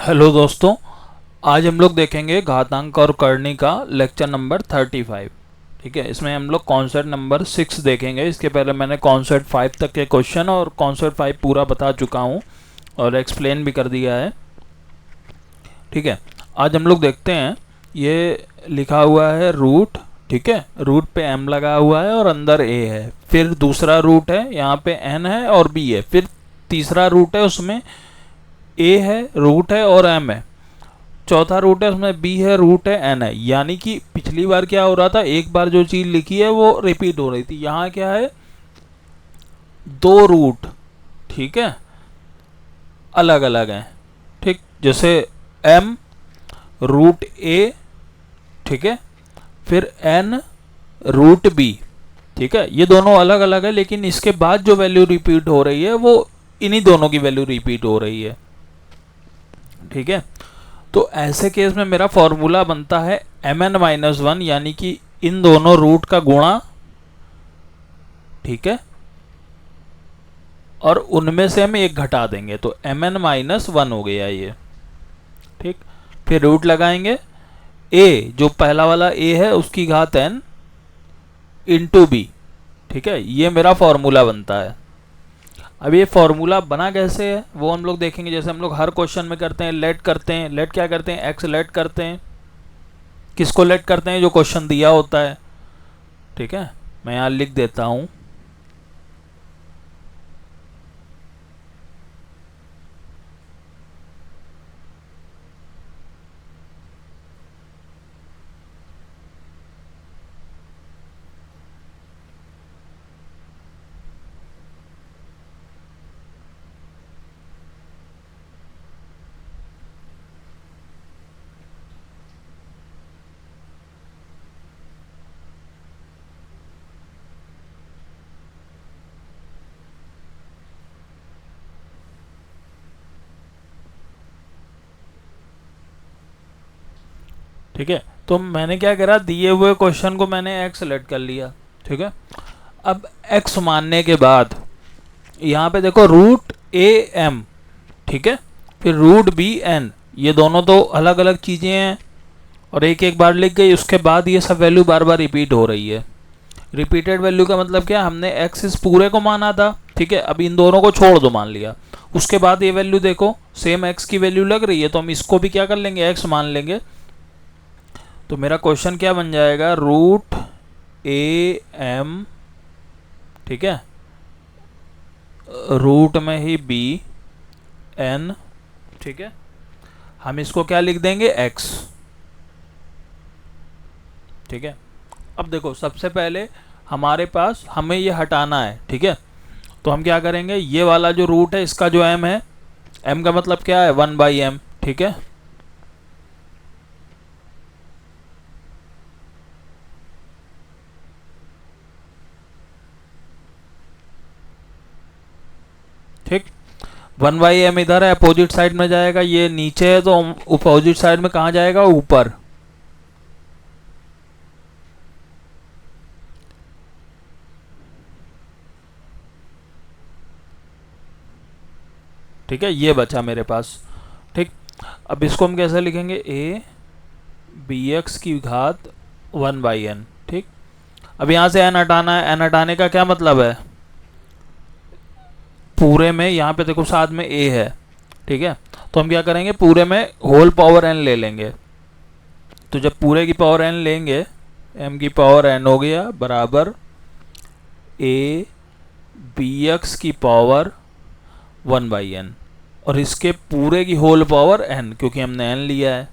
Hello दोस्तों। आज हम लोग देखेंगे घातांक और करनी का लेक्चर नंबर 35। ठीक है, इसमें हम लोग कॉन्सेप्ट नंबर 6 देखेंगे। इसके पहले मैंने कॉन्सेप्ट 5 तक के क्वेश्चन और कॉन्सेप्ट 5 पूरा बता चुका हूँ और एक्सप्लेन भी कर दिया है। ठीक है, आज हम लोग देखते हैं। ये लिखा हुआ है रूट। ठीक है, रूट पे m लगा हुआ है और अंदर a है। फिर दूसरा रूट है, यहाँ पे n है और b है। फिर तीसरा रूट है, उसमें a है, रूट है और m है। चौथा रूट है, उसमें b है, रूट है, n है। यानी कि पिछली बार क्या हो रहा था, एक बार जो चीज़ लिखी है वो रिपीट हो रही थी। यहाँ क्या है, दो रूट, ठीक है, अलग अलग हैं। ठीक, जैसे m रूट a, ठीक है, फिर n रूट b। ठीक है, ये दोनों अलग अलग है, लेकिन इसके बाद जो वैल्यू रिपीट हो रही है वो इन्हीं दोनों की वैल्यू रिपीट हो रही है। ठीक है, तो ऐसे केस में मेरा फॉर्मूला बनता है mn-1, यानी कि इन दोनों रूट का गुणा। ठीक है, और उनमें से हम एक घटा देंगे तो mn-1 हो गया ये। ठीक, फिर रूट लगाएंगे। a जो पहला वाला a है उसकी घात n इंटू बी। ठीक है, ये मेरा फॉर्मूला बनता है। अब ये फॉर्मूला बना कैसे है वो हम लोग देखेंगे। जैसे हम लोग हर क्वेश्चन में करते हैं, लेट करते हैं। लेट क्या करते हैं, एक्स लेट करते हैं। किसको लेट करते हैं, जो क्वेश्चन दिया होता है। ठीक है, मैं यहाँ लिख देता हूँ। ठीक है, तो मैंने क्या करा, दिए हुए क्वेश्चन को मैंने एक्स सेलेक्ट कर लिया। ठीक है, अब एक्स मानने के बाद यहाँ पे देखो रूट ए एम, ठीक है, फिर रूट बी एन। ये दोनों तो अलग अलग चीज़ें हैं और एक एक बार लिख गई। उसके बाद ये सब वैल्यू बार बार रिपीट हो रही है। रिपीटेड वैल्यू का मतलब क्या, हमने एक्स इस पूरे को माना था। ठीक है, अब इन दोनों को छोड़ दो मान लिया। उसके बाद ये वैल्यू देखो, सेम एक्स की वैल्यू लग रही है, तो हम इसको भी क्या कर लेंगे, एक्स मान लेंगे। तो मेरा क्वेश्चन क्या बन जाएगा, रूट ए एम, ठीक है, रूट में ही बी एन। ठीक है, हम इसको क्या लिख देंगे, एक्स। ठीक है, अब देखो सबसे पहले हमारे पास हमें ये हटाना है। ठीक है, तो हम क्या करेंगे, ये वाला जो रूट है इसका जो m है, m का मतलब क्या है, 1/m। ठीक है, ठीक, 1/m इधर है, अपोजिट साइड में जाएगा। ये नीचे है तो अपोजिट साइड में कहाँ जाएगा, ऊपर। ठीक है, ये बचा मेरे पास। ठीक, अब इसको हम कैसे लिखेंगे, a bx की घात 1/n। ठीक, अब यहाँ से n हटाना है। n हटाने का क्या मतलब है, पूरे में यहाँ पे देखो साथ में a है। ठीक है, तो हम क्या करेंगे, पूरे में होल पावर n ले लेंगे। तो जब पूरे की पावर n लेंगे, m की पावर n हो गया बराबर a bx की पावर 1/n, और इसके पूरे की होल पावर n, क्योंकि हमने n लिया है।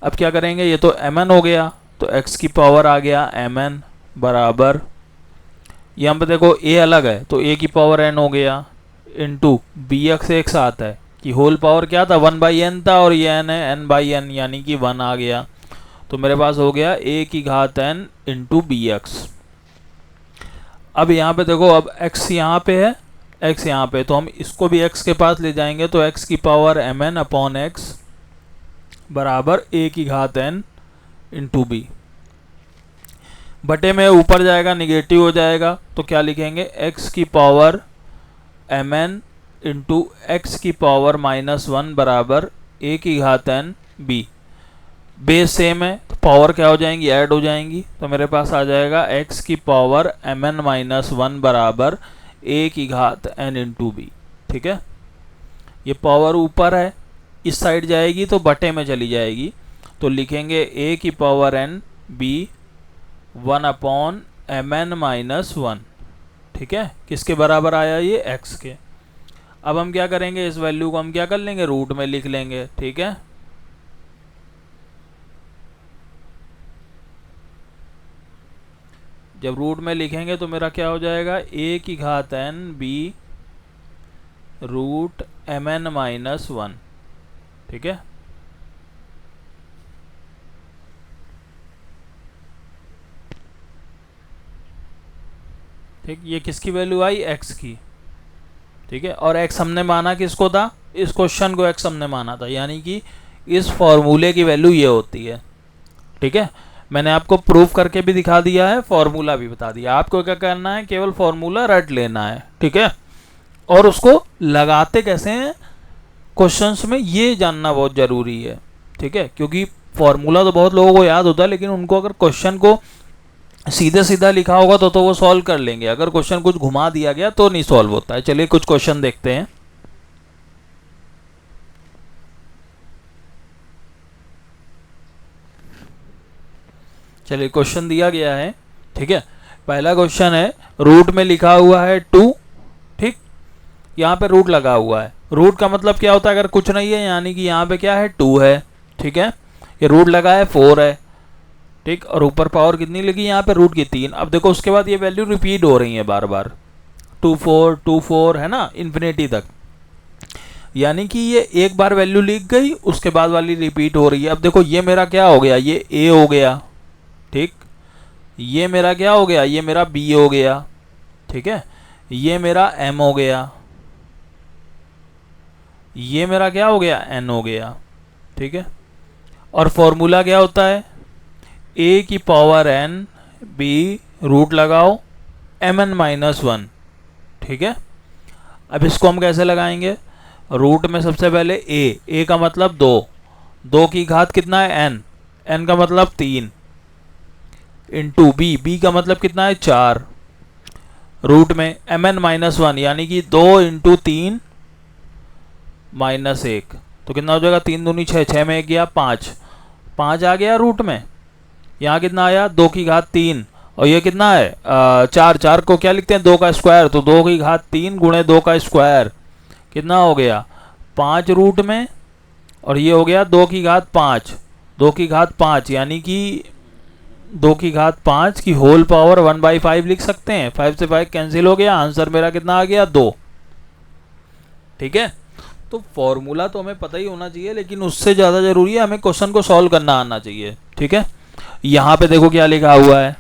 अब क्या करेंगे, ये तो mn हो गया, तो x की पावर आ गया mn बराबर, यहाँ पे देखो a अलग है तो a की पावर n हो गया इंटू बी एक्स एक साथ है कि होल पावर क्या था, 1/n था, और ये n है n/n, यानी कि 1 आ गया। तो मेरे पास हो गया a की घात n इंटू बी एक्स। अब यहाँ पे देखो, अब x यहाँ पे है, x यहाँ पे, तो हम इसको भी x के पास ले जाएंगे। तो x की पावर mn अपॉन x बराबर a की घात n इंटू बी। बटे में ऊपर जाएगा, निगेटिव हो जाएगा, तो क्या लिखेंगे, x की पावर mn इंटू एक्स की पावर -1 बराबर ए की घात एन बी। बेस सेम है तो पावर क्या हो जाएंगी, ऐड हो जाएंगी। तो मेरे पास आ जाएगा x की पावर mn माइनस 1 बराबर a की घात n इंटू बी। ठीक है, ये पावर ऊपर है, इस साइड जाएगी तो बटे में चली जाएगी, तो लिखेंगे a की power n b 1 upon mn minus 1। ठीक है, किसके बराबर आया ये, x के। अब हम क्या करेंगे, इस वैल्यू को हम क्या कर लेंगे, रूट में लिख लेंगे। ठीक है, जब रूट में लिखेंगे तो मेरा क्या हो जाएगा, a की घात n b root mn minus 1। ठीक है, ठीक, ये किसकी वैल्यू आई, x की। ठीक है, और x हमने माना किसको था, इस क्वेश्चन को x हमने माना था, यानी कि इस फॉर्मूले की वैल्यू ये होती है। ठीक है, मैंने आपको प्रूफ करके भी दिखा दिया है, फॉर्मूला भी बता दिया। आपको क्या करना है, केवल फॉर्मूला रट लेना है। ठीक है, और उसको लगाते कैसे हैं क्वेश्चंस में, ये जानना बहुत ज़रूरी है। ठीक है, क्योंकि फॉर्मूला तो बहुत लोगों को याद होता है, लेकिन उनको अगर क्वेश्चन को सीधे सीधा लिखा होगा तो वो सॉल्व कर लेंगे, अगर क्वेश्चन कुछ घुमा दिया गया तो नहीं सॉल्व होता है। चलिए कुछ क्वेश्चन देखते हैं। चलिए क्वेश्चन दिया गया है। ठीक है, पहला क्वेश्चन है, रूट में लिखा हुआ है 2। ठीक, यहाँ पे रूट लगा हुआ है। रूट का मतलब क्या होता है, अगर कुछ नहीं है यानी कि यहाँ पे क्या है, 2 है। ठीक है, ये रूट लगा है 4 है। ठीक, और ऊपर पावर कितनी लगी, यहाँ पे रूट की 3। अब देखो उसके बाद ये वैल्यू रिपीट हो रही है बार बार, 2 4 2 4 है ना, इन्फिनिटी तक। यानी कि ये एक बार वैल्यू लिख गई, उसके बाद वाली रिपीट हो रही है। अब देखो ये मेरा क्या हो गया, ये a हो गया। ठीक, ये मेरा क्या हो गया, ये मेरा b हो गया। ठीक है, ये मेरा m हो गया, ये मेरा क्या हो गया, n हो गया। ठीक है, और फॉर्मूला क्या होता है, a की पावर n b रूट लगाओ mn माइनस 1। ठीक है, अब इसको हम कैसे लगाएंगे, रूट में सबसे पहले a का मतलब 2, 2 की घात कितना है n, n का मतलब 3 इंटू b का मतलब कितना है 4, रूट में mn माइनस 1 यानी कि 2 इंटू 3 माइनस 1, तो कितना हो जाएगा, 3 दूनी 6, 6 में 1 गया 5, 5 आ गया रूट में। यहाँ कितना आया, 2 की घात 3, और ये कितना है 4, 4 को क्या लिखते हैं, 2 का स्क्वायर, तो 2 की घात 3 गुणे 2 का स्क्वायर कितना हो गया, 5 रूट में, और ये हो गया 2 की घात 5, 2 की घात 5 यानी कि 2 की घात 5 की होल पावर 1/5 लिख सकते हैं। 5 से 5 कैंसिल हो गया, आंसर मेरा कितना आ गया, 2। ठीक है, तो फॉर्मूला तो हमें पता ही होना चाहिए, लेकिन उससे ज़्यादा ज़रूरी है हमें क्वेश्चन को सॉल्व करना आना चाहिए। ठीक है, यहाँ पे देखो क्या लिखा हुआ है,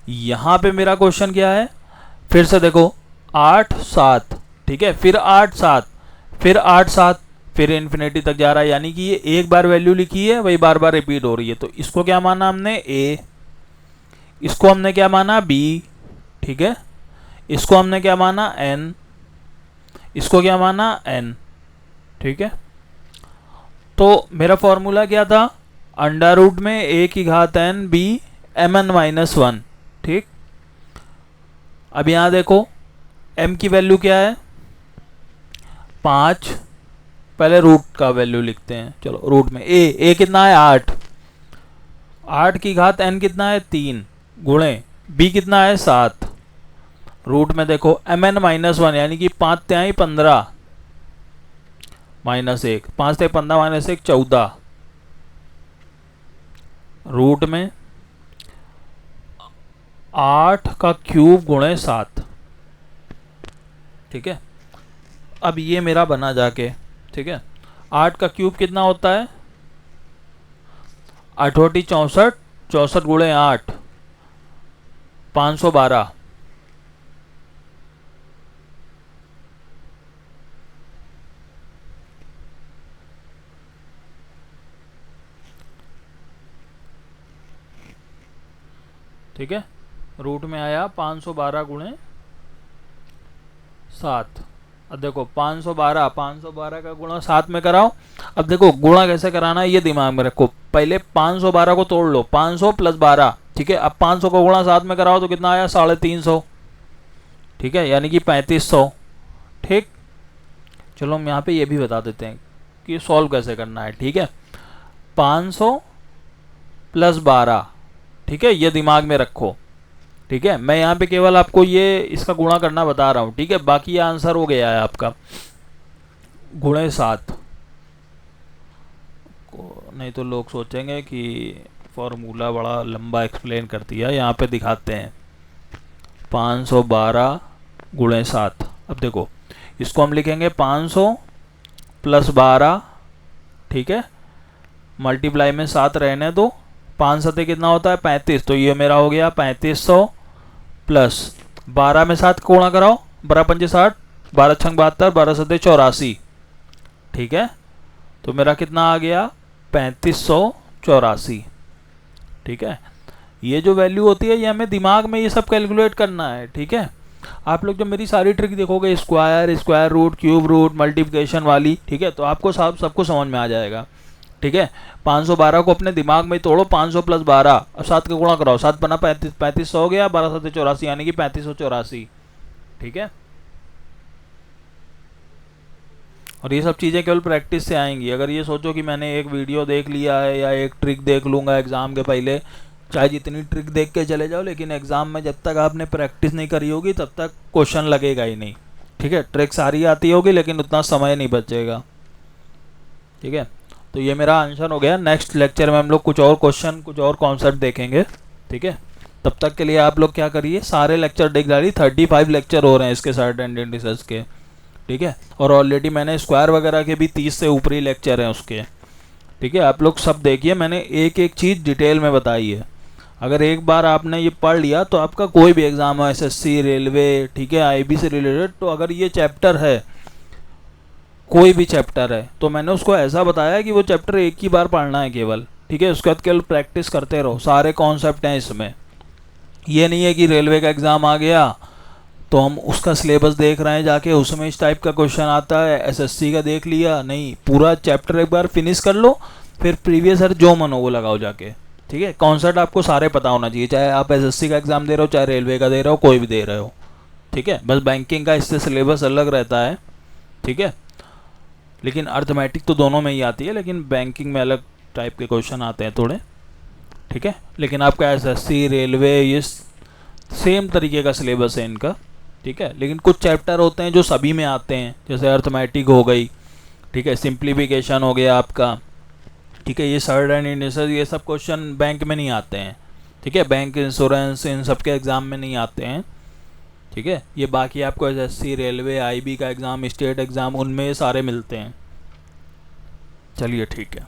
यहाँ पे मेरा क्वेश्चन क्या है, फिर से देखो 8 7। ठीक है, फिर 8 7, फिर 8 7, फिर इन्फिनिटी तक जा रहा है, यानी कि ये एक बार वैल्यू लिखी है वही बार बार रिपीट हो रही है। तो इसको क्या माना हमने, a, इसको हमने क्या माना, b। ठीक है, इसको हमने क्या माना, n, इसको क्या माना, n। ठीक है, तो मेरा फॉर्मूला क्या था, अंडर रूट में a की घात n b mn माइनस 1। ठीक, अब यहाँ देखो m की वैल्यू क्या है, 5, पहले रूट का वैल्यू लिखते हैं। चलो रूट में a कितना है, 8, 8 की घात n कितना है, 3 गुणे b कितना है, 7, रूट में देखो mn माइनस 1 यानी कि 5 तिहाई 15 माइनस 1, 5 तिहाई 15 माइनस 1 14, रूट में 8 का क्यूब गुणे 7। ठीक है, अब ये मेरा बना जाके। ठीक है, 8 का क्यूब कितना होता है, 8 64, 64 गुणे 8 512। ठीक है, रूट में आया 512 गुणे 7। अब देखो 512 का गुणा 7 में कराओ। अब देखो गुणा कैसे कराना है ये दिमाग में रखो। पहले 512 को तोड़ लो, 500 प्लस 12, ठीक है। अब 500 को गुणा 7 में कराओ तो कितना आया, 350, ठीक है, यानी कि 3500, ठीक। चलो हम यहाँ पे ये भी बता देते हैं कि सॉल्व कैसे करना है, ठीक है। 500 प्लस 12, ठीक है, ये दिमाग में रखो, ठीक है। मैं यहाँ पे केवल आपको ये इसका गुणा करना बता रहा हूँ, ठीक है। बाकी ये आंसर हो गया है आपका, गुणे 7। नहीं तो लोग सोचेंगे कि फॉर्मूला बड़ा लंबा एक्सप्लेन कर दिया, यहाँ पे दिखाते हैं। 512 गुणे 7। अब देखो इसको हम लिखेंगे 500 प्लस 12, ठीक है, मल्टीप्लाई में 7 रहने दो, 5 सते कितना होता है 35, तो ये मेरा हो गया 3500 प्लस 12 में 7 को गुणा कराओ, 12 × 5 = 60, 12 × 72, 12 सते 84, ठीक है। तो मेरा कितना आ गया 3584, ठीक है। ये जो वैल्यू होती है ये हमें दिमाग में ये सब कैलकुलेट करना है, ठीक है। आप लोग जब मेरी सारी ट्रिक देखोगे, square root, cube root, multiplication वाली, ठीक है, तो आपको सबको समझ में आ जाएगा, ठीक है। 512 को अपने दिमाग में तोड़ो, 500 प्लस 12, अब 7 का गुणा कराओ, 7 बना 3500 हो गया, 12 सते 84 यानी कि 3584, ठीक है। और ये सब चीज़ें केवल प्रैक्टिस से आएंगी। अगर ये सोचो कि मैंने एक वीडियो देख लिया है या एक ट्रिक देख लूँगा एग्ज़ाम के पहले, चाहे जितनी ट्रिक देख के चले जाओ, लेकिन एग्ज़ाम में जब तक आपने प्रैक्टिस नहीं करी होगी तब तक क्वेश्चन लगेगा ही नहीं, ठीक है। ट्रिक सारी आती होगी लेकिन उतना समय नहीं बचेगा, ठीक है। तो ये मेरा आंसर हो गया। नेक्स्ट लेक्चर में हम लोग कुछ और क्वेश्चन, कुछ और कॉन्सेप्ट देखेंगे, ठीक है। तब तक के लिए आप लोग क्या करिए, सारे लेक्चर देख डालिए। 35 लेक्चर हो रहे हैं इसके सर्ट एंड इंडिसेस के, ठीक है। और ऑलरेडी मैंने स्क्वायर वगैरह के भी 30 से ऊपरी लेक्चर हैं उसके, ठीक है। आप लोग सब देखिए, मैंने एक एक चीज़ डिटेल में बताई है। अगर एक बार आपने ये पढ़ लिया तो आपका कोई भी एग्ज़ाम हो, एसएससी, रेलवे, ठीक है, आईबी से रिलेटेड, तो अगर ये चैप्टर है, कोई भी चैप्टर है, तो मैंने उसको ऐसा बताया कि वो चैप्टर एक ही बार पढ़ना है केवल, ठीक है। उसके बाद केवल प्रैक्टिस करते रहो, सारे कॉन्सेप्ट हैं इसमें। ये नहीं है कि रेलवे का एग्ज़ाम आ गया तो हम उसका सिलेबस देख रहे हैं जाके, उसमें इस टाइप का क्वेश्चन आता है, एसएससी का देख लिया, नहीं, पूरा चैप्टर एक बार फिनिश कर लो, फिर प्रीवियस ईयर जो मन हो वो लगाओ जाके, ठीक है। कॉन्सेप्ट आपको सारे पता होना चाहिए, चाहे आप एसएससी का एग्ज़ाम दे रहे हो, चाहे रेलवे का दे रहे हो, कोई भी दे रहे हो, ठीक है। बस बैंकिंग का इससे सिलेबस अलग रहता है, ठीक है। लेकिन अर्थमेटिक तो दोनों में ही आती है, लेकिन बैंकिंग में अलग टाइप के क्वेश्चन आते हैं थोड़े, ठीक है। लेकिन आपका एसएससी, रेलवे, ये सेम तरीके का सिलेबस है इनका, ठीक है। लेकिन कुछ चैप्टर होते हैं जो सभी में आते हैं, जैसे अर्थमेटिक हो गई, ठीक है, सिंप्लीफिकेशन हो गया आपका, ठीक है। ये सर्ट एंड इंडिसेस, ये सब क्वेश्चन बैंक में नहीं आते हैं, ठीक है। बैंक, इंश्योरेंस, इन सब के एग्ज़ाम में नहीं आते हैं, ठीक है। ये बाकी आपको एसएससी, रेलवे, आईबी का एग्ज़ाम, स्टेट एग्ज़ाम, उनमें सारे मिलते हैं। चलिए ठीक है।